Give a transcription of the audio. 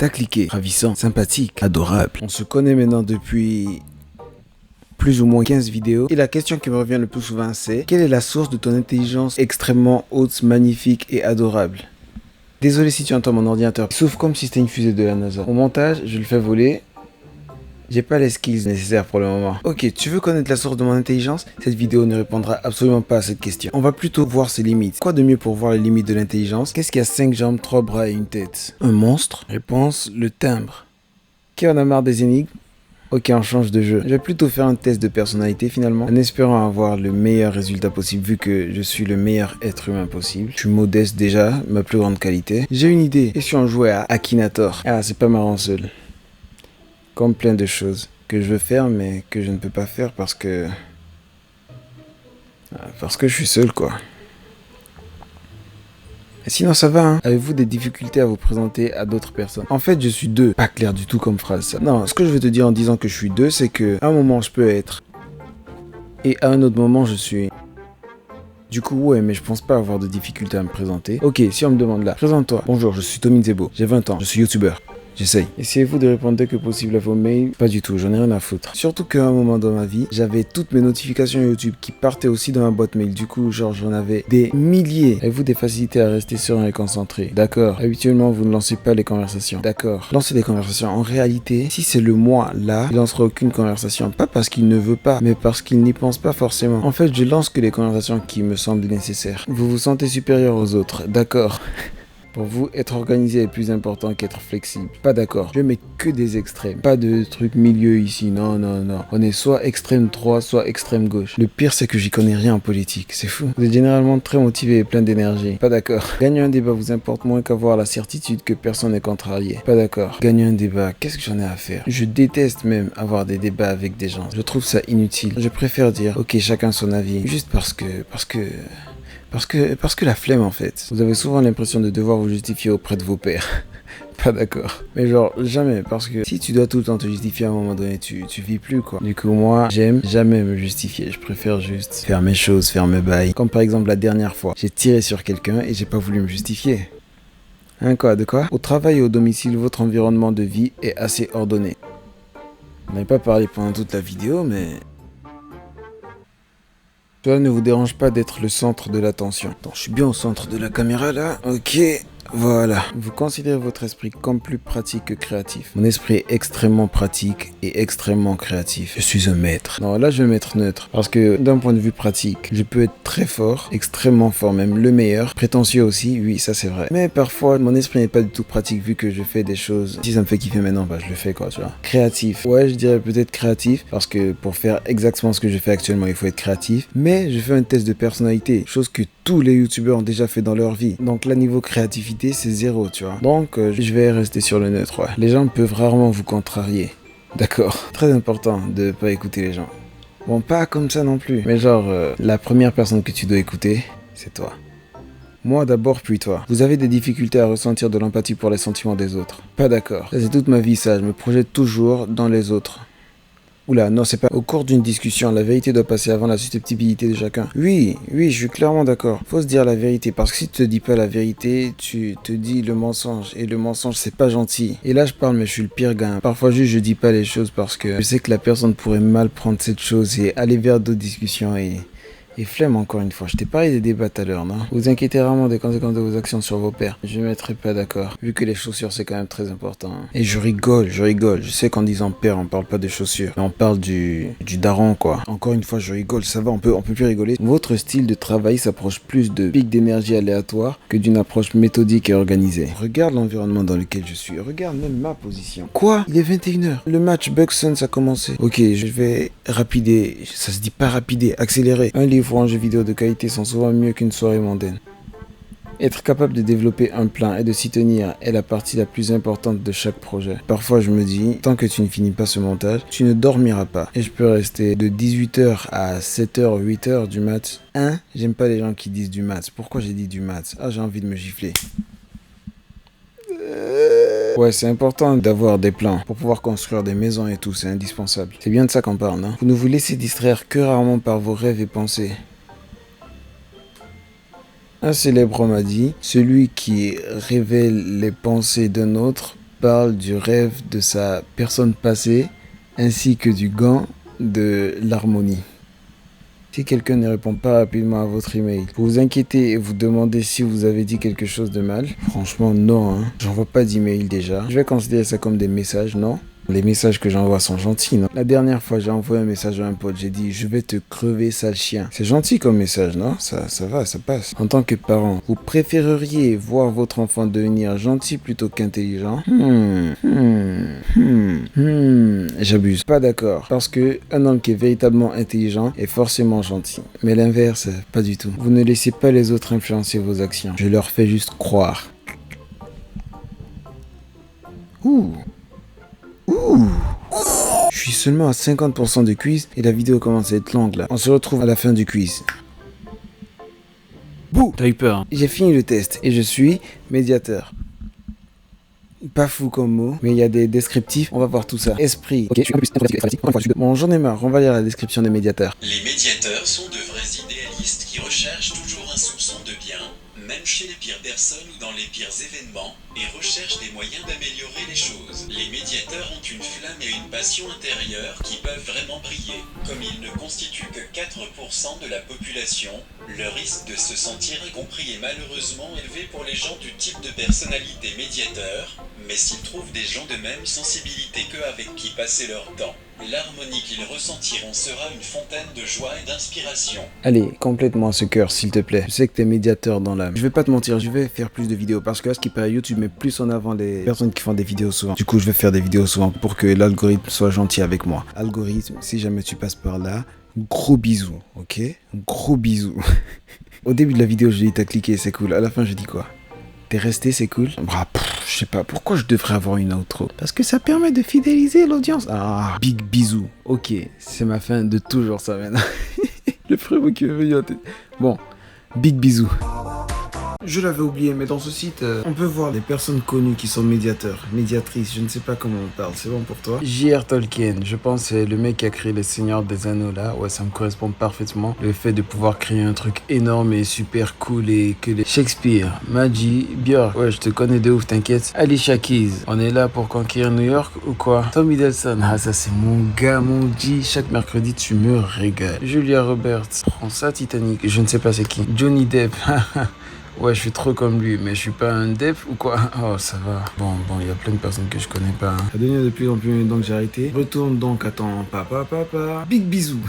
T'as cliqué, ravissant, sympathique, adorable. On se connaît maintenant depuis plus ou moins 15 vidéos. Et la question qui me revient le plus souvent c'est: quelle est la source de ton intelligence extrêmement haute, magnifique et adorable? Désolé si tu entends mon ordinateur qui souffle comme si c'était une fusée de la NASA. Au montage, je le fais voler. J'ai pas les skills nécessaires pour le moment. Ok, tu veux connaître la source de mon intelligence? Cette vidéo ne répondra absolument pas à cette question. On va plutôt voir ses limites. Quoi de mieux pour voir les limites de l'intelligence? Qu'est-ce qui a 5 jambes, 3 bras et une tête? Un monstre? Réponse, le timbre. Qui en a marre des énigmes? Ok, on change de jeu. Je vais plutôt faire un test de personnalité finalement, en espérant avoir le meilleur résultat possible vu que je suis le meilleur être humain possible. Je suis modeste déjà, ma plus grande qualité. J'ai une idée. Et si on jouait à Akinator? Ah, c'est pas marrant seul. Comme plein de choses que je veux faire mais que je ne peux pas faire parce que je suis seul quoi. Et sinon ça va hein? Avez-vous des difficultés à vous présenter à d'autres personnes? En fait je suis deux. Pas clair du tout comme phrase ça. Non, ce que je veux te dire en disant que je suis deux, c'est que à un moment je peux être et à un autre moment je suis. Du coup ouais, mais je pense pas avoir de difficultés à me présenter. Ok, si on me demande là, présente-toi. Bonjour, je suis Tommy Nzebo, j'ai 20 ans, je suis youtubeur. J'essaye. Essayez-vous de répondre dès que possible à vos mails? Pas du tout, j'en ai rien à foutre. Surtout qu'à un moment dans ma vie, j'avais toutes mes notifications YouTube qui partaient aussi dans ma boîte mail. Du coup, genre, j'en avais des milliers. Avez-vous des facilités à rester serein et concentré? D'accord. Habituellement, vous ne lancez pas les conversations. D'accord. Lancez des conversations. En réalité, si c'est le moi là, il lancera aucune conversation. Pas parce qu'il ne veut pas, mais parce qu'il n'y pense pas forcément. En fait, je lance que les conversations qui me semblent nécessaires. Vous vous sentez supérieur aux autres. D'accord. Pour vous, être organisé est plus important qu'être flexible. Pas d'accord. Je mets que des extrêmes. Pas de truc milieu ici. Non, non, non. On est soit extrême droite, soit extrême gauche. Le pire, c'est que j'y connais rien en politique. C'est fou. Vous êtes généralement très motivé et plein d'énergie. Pas d'accord. Gagner un débat vous importe moins qu'avoir la certitude que personne n'est contrarié. Pas d'accord. Gagner un débat, qu'est-ce que j'en ai à faire? Je déteste même avoir des débats avec des gens. Je trouve ça inutile. Je préfère dire, ok, chacun son avis. Juste parce que la flemme en fait. Vous avez souvent l'impression de devoir vous justifier auprès de vos pairs. Pas d'accord. Mais genre, jamais. Parce que si tu dois tout le temps te justifier à un moment donné, tu vis plus quoi. Du coup, moi, j'aime jamais me justifier. Je préfère juste faire mes choses, faire mes bails. Comme par exemple la dernière fois, j'ai tiré sur quelqu'un et j'ai pas voulu me justifier. Hein quoi, de quoi? Au travail et au domicile, votre environnement de vie est assez ordonné. On n'avait pas parlé pendant toute la vidéo, mais... Cela ne vous dérange pas d'être le centre de l'attention. Attends, je suis bien au centre de la caméra là. Ok, voilà. Vous considérez votre esprit comme plus pratique que créatif. Mon esprit est extrêmement pratique et extrêmement créatif. Je suis un maître. Non, là je vais mettre neutre. Parce que d'un point de vue pratique, je peux être très fort, extrêmement fort même, le meilleur. Prétentieux aussi, oui, ça c'est vrai. Mais parfois, mon esprit n'est pas du tout pratique vu que je fais des choses. Si ça me fait kiffer maintenant, bah je le fais quoi, tu vois. Créatif. Ouais, je dirais peut-être créatif. Parce que pour faire exactement ce que je fais actuellement, il faut être créatif. Mais je fais un test de personnalité. Chose que tous les youtubeurs ont déjà fait dans leur vie. Donc là, niveau créativité, c'est 0, tu vois. Donc, je vais rester sur le neutre, ouais. Les gens peuvent rarement vous contrarier. D'accord. Très important de pas écouter les gens. Bon, pas comme ça non plus. Mais genre, la première personne que tu dois écouter, c'est toi. Moi d'abord, puis toi. Vous avez des difficultés à ressentir de l'empathie pour les sentiments des autres. Pas d'accord. Ça, c'est toute ma vie, ça. Je me projette toujours dans les autres. Oula, non, c'est pas. Au cours d'une discussion, la vérité doit passer avant la susceptibilité de chacun. Oui, je suis clairement d'accord. Faut se dire la vérité, parce que si tu te dis pas la vérité, tu te dis le mensonge. Et le mensonge, c'est pas gentil. Et là, je parle, mais je suis le pire gars. Parfois, juste, je dis pas les choses parce que je sais que la personne pourrait mal prendre cette chose et aller vers d'autres discussions et flemme encore une fois. Je t'ai parlé des débats tout à l'heure, non? Vous inquiétez rarement des conséquences de vos actions sur vos pairs. Je ne mettrai pas d'accord. Vu que les chaussures c'est quand même très important. Et je rigole. Je sais qu'en disant père on parle pas de chaussures. Mais on parle du daron quoi. Encore une fois je rigole, ça va, on peut plus rigoler. Votre style de travail s'approche plus de pics d'énergie aléatoires que d'une approche méthodique et organisée. Regarde l'environnement dans lequel je suis. Regarde même ma position. Quoi? Il est 21h. Le match Bucks-Suns a commencé. Ok, je vais rapider. Ça se dit pas rapider, accélérer. Un livre ou un jeu vidéo de qualité sont souvent mieux qu'une soirée mondaine. Être capable de développer un plan et de s'y tenir est la partie la plus importante de chaque projet. Parfois je me dis, tant que tu ne finis pas ce montage, tu ne dormiras pas. Et je peux rester de 18h à 7h, 8h du mat. J'aime pas les gens qui disent du mat. Pourquoi j'ai dit du mat? Ah, j'ai envie de me gifler. Ouais, c'est important d'avoir des plans pour pouvoir construire des maisons et tout, c'est indispensable. C'est bien de ça qu'on parle, non? Vous ne vous laissez distraire que rarement par vos rêves et pensées. Un célèbre homme a dit, celui qui révèle les pensées d'un autre parle du rêve de sa personne passée ainsi que du gant de l'harmonie. Si quelqu'un ne répond pas rapidement à votre email, vous vous inquiétez et vous demandez si vous avez dit quelque chose de mal. Franchement, non, hein. J'envoie pas d'email déjà. Je vais considérer ça comme des messages, non? Les messages que j'envoie sont gentils, non? La dernière fois, j'ai envoyé un message à un pote, j'ai dit « Je vais te crever, sale chien ». C'est gentil comme message, non? Ça va, ça passe. En tant que parent, vous préféreriez voir votre enfant devenir gentil plutôt qu'intelligent? J'abuse. Pas d'accord. Parce que un homme qui est véritablement intelligent est forcément gentil. Mais l'inverse, pas du tout. Vous ne laissez pas les autres influencer vos actions. Je leur fais juste croire. Je suis seulement à 50% de quiz et la vidéo commence à être longue là. On se retrouve à la fin du quiz. Bouh! T'as eu peur, hein? J'ai fini le test et je suis médiateur. Pas fou comme mot, mais il y a des descriptifs, on va voir tout ça. Esprit. Ok, je suis un peu plus informatique. Bon, j'en ai marre, on va lire la description des médiateurs. Les médiateurs sont de vrais idéalistes qui recherchent toujours un soupçon de bien, même chez les pires personnes ou dans les pires événements, et recherchent des moyens d'améliorer les choses. Les médiateurs ont une flamme et une passion intérieure qui peuvent vraiment briller. Comme ils ne constituent que 4% de la population, le risque de se sentir incompris est malheureusement élevé pour les gens du type de personnalité médiateur, mais s'ils trouvent des gens de même sensibilité qu'eux avec qui passer leur temps, l'harmonie qu'ils ressentiront sera une fontaine de joie et d'inspiration. Allez, complètement ce cœur, s'il te plaît. Je sais que t'es médiateur dans l'âme. Je vais pas te mentir, je vais faire plus de vidéos parce que à ce qui paraît, YouTube met plus en avant les personnes qui font des vidéos souvent. Du coup, je vais faire des vidéos souvent pour que l'algorithme soit gentil avec moi. Algorithme, si jamais tu passes par là, gros bisous, ok? Gros bisous. Au début de la vidéo, je dis t'as cliqué, c'est cool. À la fin, je dis quoi? T'es resté, c'est cool? Je sais pas, pourquoi je devrais avoir une outro? Parce que ça permet de fidéliser l'audience. Ah, big bisous. Ok, c'est ma fin de toujours ça maintenant. Le frérot qui veut venir. Bon, big bisous. Je l'avais oublié, mais dans ce site, on peut voir des personnes connues qui sont médiateurs, médiatrices, je ne sais pas comment on parle, c'est bon pour toi? J.R. Tolkien, je pense c'est le mec qui a créé les Seigneurs des Anneaux là, ouais ça me correspond parfaitement. Le fait de pouvoir créer un truc énorme et super cool et que les Shakespeare, Maggie, Björk, ouais je te connais de ouf, t'inquiète. Alicia Keys, on est là pour conquérir New York ou quoi? Tom Hiddleston, ah ça c'est mon gars, mon G, chaque mercredi tu me régales. Julia Roberts, prends ça Titanic, je ne sais pas c'est qui. Johnny Depp, ouais, je suis trop comme lui, mais je suis pas un def ou quoi? Oh, ça va. Bon, il y a plein de personnes que je connais pas. Ça devient de plus en plus, donc j'ai arrêté. Retourne donc à ton papa. Big bisous.